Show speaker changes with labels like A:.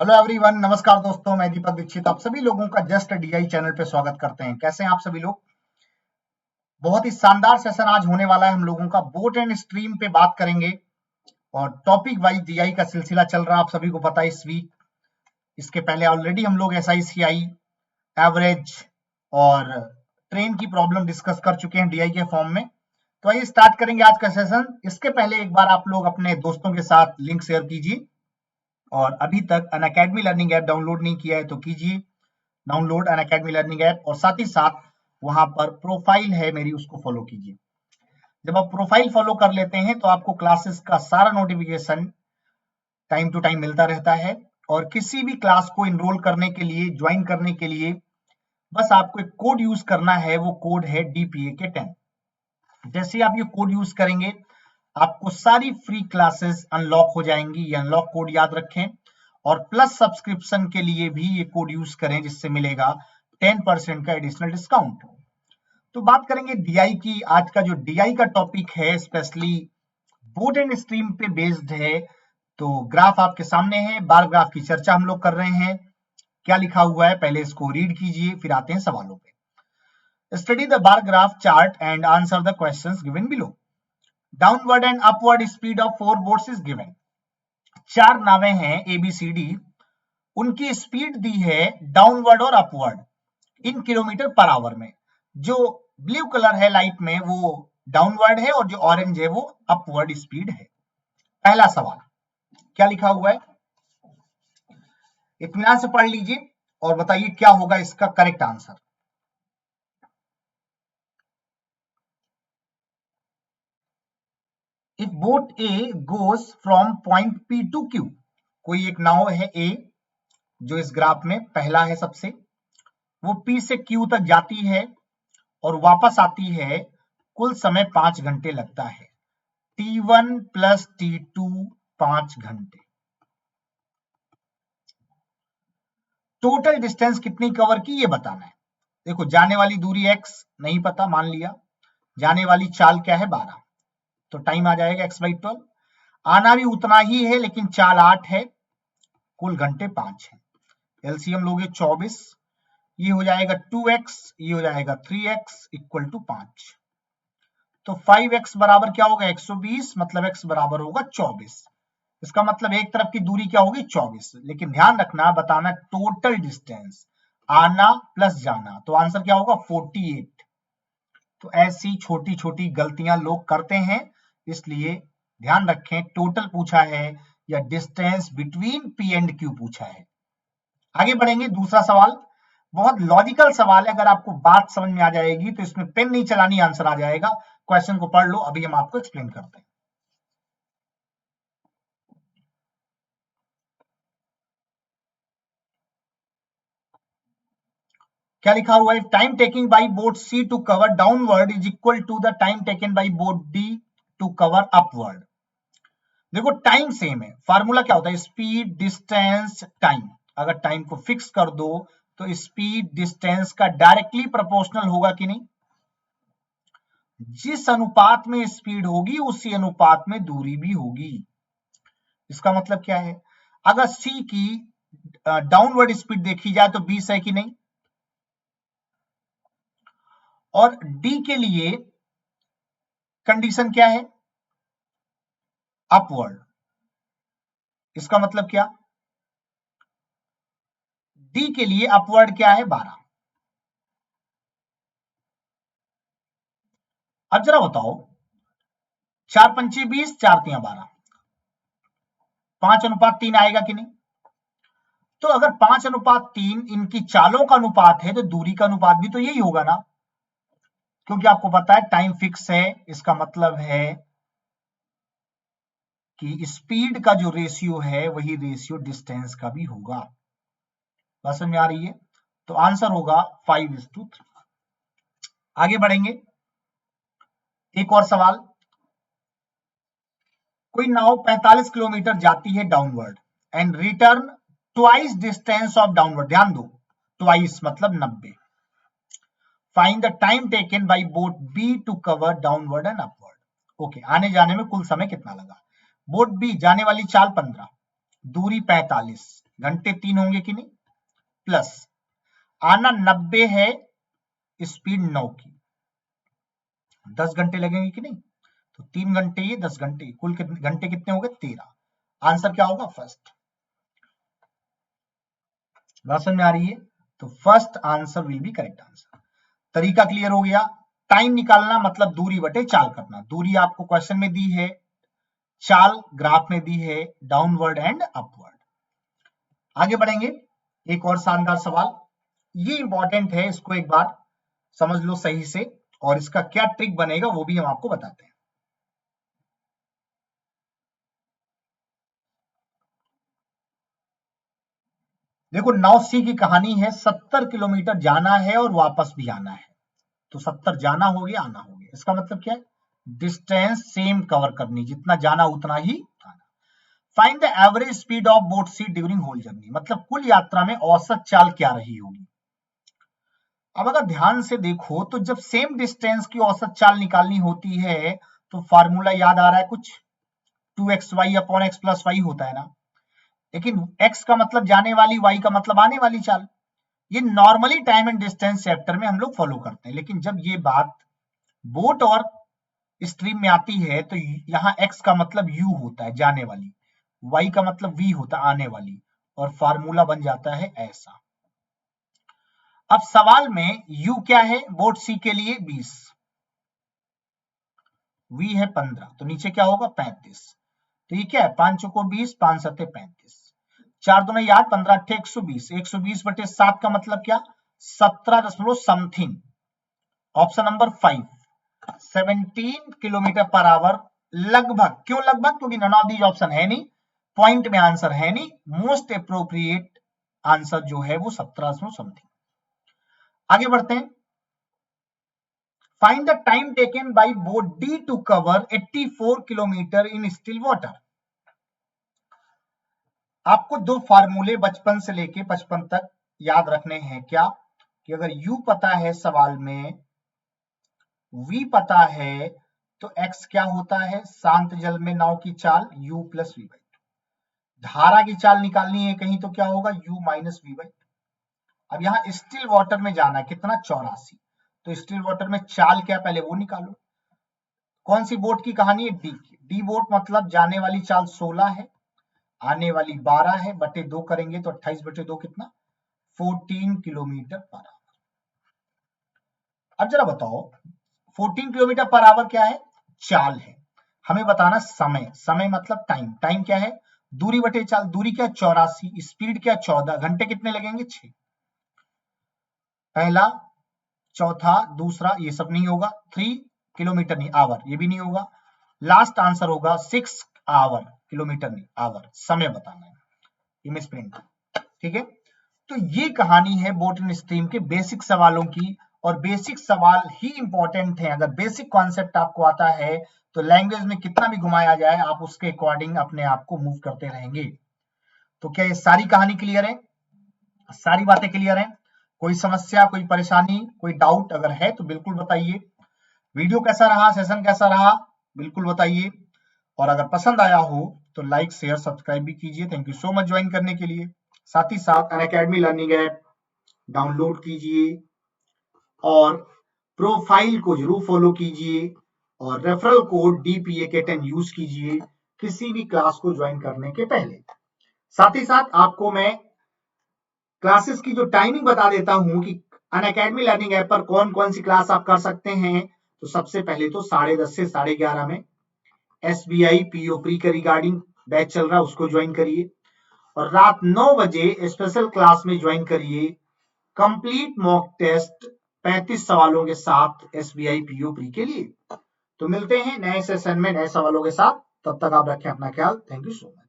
A: Hello everyone, नमस्कार दोस्तों, मैं दीपक दीक्षित आप सभी लोगों का जस्ट डीआई चैनल पे स्वागत करते हैं। कैसे हैं आप सभी लोग? बहुत ही शानदार सेशन आज होने वाला है। हम लोगों का बोट एंड स्ट्रीम पे बात करेंगे और टॉपिक वाइज डीआई का सिलसिला चल रहा है, आप सभी को पता है। इस वीक इसके पहले ऑलरेडी हम लोग एसआईसीआई, एवरेज और ट्रेन की प्रॉब्लम डिस्कस कर चुके हैं डीआई के फॉर्म में। तो आइए स्टार्ट करेंगे आज का सेशन। इसके पहले एक बार आप लोग अपने दोस्तों के साथ लिंक शेयर कीजिए और अभी तक अनअकैडमी लर्निंग ऐप डाउनलोड नहीं किया है तो कीजिए डाउनलोड अनअकैडमी लर्निंग ऐप, और साथ ही साथ वहां पर प्रोफाइल है मेरी, उसको फॉलो कीजिए। जब आप प्रोफाइल फॉलो कर लेते हैं तो आपको क्लासेस का सारा नोटिफिकेशन टाइम टू टाइम मिलता रहता है, और किसी भी क्लास को इनरोल करने के लिए, ज्वाइन करने के लिए बस आपको एक कोड यूज करना है। वो कोड है डीपीए के 10। जैसे ही आप ये कोड यूज करेंगे आपको सारी फ्री क्लासेस अनलॉक हो जाएंगी। ये अनलॉक कोड याद रखें, और प्लस सब्सक्रिप्शन के लिए भी ये कोड यूज करें, जिससे मिलेगा 10% का एडिशनल डिस्काउंट। तो बात करेंगे डीआई की। आज का जो डीआई का टॉपिक है स्पेशली बोट एंड स्ट्रीम पे बेस्ड है। तो ग्राफ आपके सामने है, बार ग्राफ की चर्चा हम लोग कर रहे हैं। क्या लिखा हुआ है पहले इसको रीड कीजिए, फिर आते हैं सवालों पे। Study the bar graph chart and answer the questions given below. Downward and upward speed of 4 boats is given. 4 नावें हैं एबीसीडी, उनकी स्पीड दी है डाउनवर्ड और अपवर्ड इन किलोमीटर पर आवर में। जो ब्लू कलर है लाइट में वो डाउनवर्ड है और जो ऑरेंज है वो अपवर्ड स्पीड है। पहला सवाल क्या लिखा हुआ है, इत्मीनान से पढ़ लीजिए और बताइए क्या होगा इसका correct answer. If boat a goes from point p to q, कोई एक नाव है ए जो इस ग्राफ में पहला है सबसे, वो पी से क्यू तक जाती है और वापस आती है, कुल समय 5 घंटे लगता है। T1 प्लस T2 5 घंटे। टोटल डिस्टेंस कितनी कवर की ये बताना है। देखो, जाने वाली दूरी x नहीं पता, मान लिया। जाने वाली चाल क्या है 12, तो टाइम आ जाएगा x/12। आना भी उतना ही है लेकिन चाल 8 है, कुल घंटे 5 है। एलसीएम लोगे 24, ये हो जाएगा 2x, ये हो जाएगा 3x इक्वल टू 5। तो 5x बराबर क्या होगा 120, मतलब x बराबर होगा 24। इसका मतलब एक तरफ की दूरी क्या होगी 24, लेकिन ध्यान रखना बताना टोटल डिस्टेंस, आना प्लस जाना, तो आंसर क्या होगा 48। तो ऐसी छोटी छोटी गलतियां लोग करते हैं, इसलिए ध्यान रखें टोटल पूछा है या distance between P and Q पूछा है। आगे बढ़ेंगे, दूसरा सवाल बहुत लॉजिकल सवाल है। अगर आपको बात समझ में आ जाएगी तो इसमें पेन नहीं चलानी, आंसर आ जाएगा। क्वेश्चन को पढ़ लो, अभी हम आपको एक्सप्लेन करते हैं। क्या लिखा हुआ है, time taking by boat c to cover downward is equal to the time taken by boat d to cover upward. देखो टाइम सेम है, फार्मूला क्या होता है, स्पीड डिस्टेंस टाइम। अगर टाइम को फिक्स कर दो तो स्पीड डिस्टेंस का डायरेक्टली प्रोपोर्शनल होगा कि नहीं। जिस अनुपात में स्पीड होगी उसी अनुपात में दूरी भी होगी। इसका मतलब क्या है, अगर सी की डाउनवर्ड स्पीड देखी जाए तो 20 है कि नहीं, और डी के लिए कंडीशन क्या है, अपवर्ड। इसका मतलब क्या, डी के लिए अपवर्ड क्या है 12। अब जरा बताओ, 4 पंचे 20, 4 तिया 12, 5:3 आएगा कि नहीं। तो अगर 5:3 इनकी चालों का अनुपात है तो दूरी का अनुपात भी तो यही होगा ना, क्योंकि आपको पता है टाइम फिक्स है। इसका मतलब है कि स्पीड का जो रेशियो है वही रेशियो डिस्टेंस का भी होगा। बात समझ में आ रही है, तो आंसर होगा 5:3। आगे बढ़ेंगे, एक और सवाल। कोई नाव 45 किलोमीटर जाती है downward and return twice distance of downward. ध्यान दो, ट्वाइस मतलब 90। Find the time taken by boat b to cover downward and upward. Okay, आने जाने में कुल समय कितना लगा। बोट बी जाने वाली चाल 15, दूरी 45, घंटे 3 होंगे कि नहीं, प्लस आना 90 है, स्पीड 9 की, 10 घंटे लगेंगे कि नहीं, तो 3 घंटे ये 10 घंटे, कुल घंटे कितने हो गए 13। आंसर क्या होगा फर्स्ट। बात समझ में आ रही है, तो first answer will be correct answer. तरीका क्लियर हो गया। टाइम निकालना मतलब दूरी बटे चाल करना। दूरी आपको क्वेश्चन में दी है, चाल ग्राफ में दी है, डाउनवर्ड एंड अपवर्ड। आगे बढ़ेंगे, एक और शानदार सवाल, ये इंपॉर्टेंट है, इसको एक बार समझ लो सही से, और इसका क्या ट्रिक बनेगा वो भी हम आपको बताते हैं। देखो 9C की कहानी है, 70 किलोमीटर जाना है और वापस भी आना है, तो 70 जाना हो गया, आना हो गया। इसका मतलब क्या है, डिस्टेंस सेम कवर करनी, जितना जाना उतना ही आना। Find the average speed of boat c during whole journey, मतलब कुल यात्रा में औसत चाल क्या रही होगी। अब अगर ध्यान से देखो तो जब सेम डिस्टेंस की औसत चाल निकालनी होती है तो फार्मूला याद आ रहा है कुछ, 2xy upon x plus Y होता है ना, लेकिन x का मतलब जाने वाली, y का मतलब आने वाली चाल। ये normally time and distance chapter में हम लोग फॉलो करते हैं, लेकिन जब ये बात बोट और स्ट्रीम में आती है तो यहाँ x का मतलब u होता है, जाने वाली, y का मतलब v होता है, आने वाली, और फार्मूला बन जाता है ऐसा। अब सवाल में u क्या है, बोट सी के लिए 20, v है 15, तो नीचे क्या होगा 35, तो ये क्या है 5 चौको 20, 5 सत्ते 35, 4 दूना 8, 15 अट्ठे 120, 120 बटे 7 का मतलब क्या, 17 दशमलव something. Option number 5, 17 kilometre per hour लगभग। क्यों लगभग, क्योंकि नन ऑफ दीज ऑप्शन है नहीं, पॉइंट में आंसर है नहीं, मोस्ट अप्रोप्रिएट आंसर जो है वो 17 समथिंग। आगे बढ़ते हैं, find the time taken by boat d to cover 84 kilometre in still water. आपको दो फार्मूले बचपन से लेके 55 तक याद रखने हैं, क्या कि अगर u पता है सवाल में, v पता है, तो x क्या होता है, शांत जल में नाव की चाल u plus v by two. धारा की चाल निकालनी है कहीं तो क्या होगा u minus v by two. अब यहाँ स्टिल वाटर में जाना है, कितना 84, तो स्टिल वाटर में चाल क्या, पहले वो निकालो। कौन सी बोट की कहानी है, डी की। डी बोट मतलब जाने वाली चाल 16 है, आने वाली 12 है, बटे 2 करेंगे तो 28 बटे 2 कितना, 14 किलोमीटर पर आवर। अब जरा बताओ 14 किलोमीटर पर आवर क्या है, चाल है, हमें बताना समय, समय मतलब टाइम, टाइम क्या है, दूरी बटे चाल, दूरी क्या 84, स्पीड क्या 14, घंटे कितने लगेंगे 6। पहला, चौथा, दूसरा, ये सब नहीं होगा, 3 किलोमीटर नहीं, आवर, ये भी नहीं होगा, लास्ट आंसर होगा 6 आवर, किलोमीटर नहीं आवर, समय बताना है, ये मिस प्रिंट, ठीक है। तो ये कहानी है बोट एंड स्ट्रीम के बेसिक सवालों की, और बेसिक सवाल ही इंपॉर्टेंट है। अगर बेसिक कॉन्सेप्ट आपको आता है तो लैंग्वेज में कितना भी घुमाया जाए आप उसके अकॉर्डिंग अपने आप को मूव करते रहेंगे। तो क्या ये सारी कहानी क्लियर है, सारी बातें क्लियर हैं, कोई समस्या, कोई परेशानी, कोई डाउट अगर है तो बिल्कुल बताइए। वीडियो कैसा रहा, सेशन कैसा रहा, बिल्कुल बताइए, और अगर पसंद आया हो तो लाइक शेयर सब्सक्राइब भी कीजिए। Thank you so much join करने के लिए। साथ ही साथ अनअकैडमी लर्निंग ऐप डाउनलोड कीजिए और प्रोफाइल को जरूर फॉलो कीजिए, और रेफरल कोड DPA10 यूज कीजिए किसी भी क्लास को ज्वाइन करने के पहले। साथ ही साथ आपको मैं क्लासेस की जो टाइमिंग बता देता हूं कि अनअकैडमी लर्निंग ऐप पर कौन कौन सी क्लास आप कर सकते हैं। तो सबसे पहले तो 10:30 से 11:30 में SBI PO प्री के रिगार्डिंग बैच चल रहा है, उसको ज्वाइन करिए, और रात 9 बजे स्पेशल क्लास में ज्वाइन करिए, कंप्लीट मॉक टेस्ट 35 सवालों के साथ SBI PO प्री के लिए। तो मिलते हैं नए सेशन में नए सवालों के साथ, तब तक आप रखें अपना ख्याल। Thank you so much.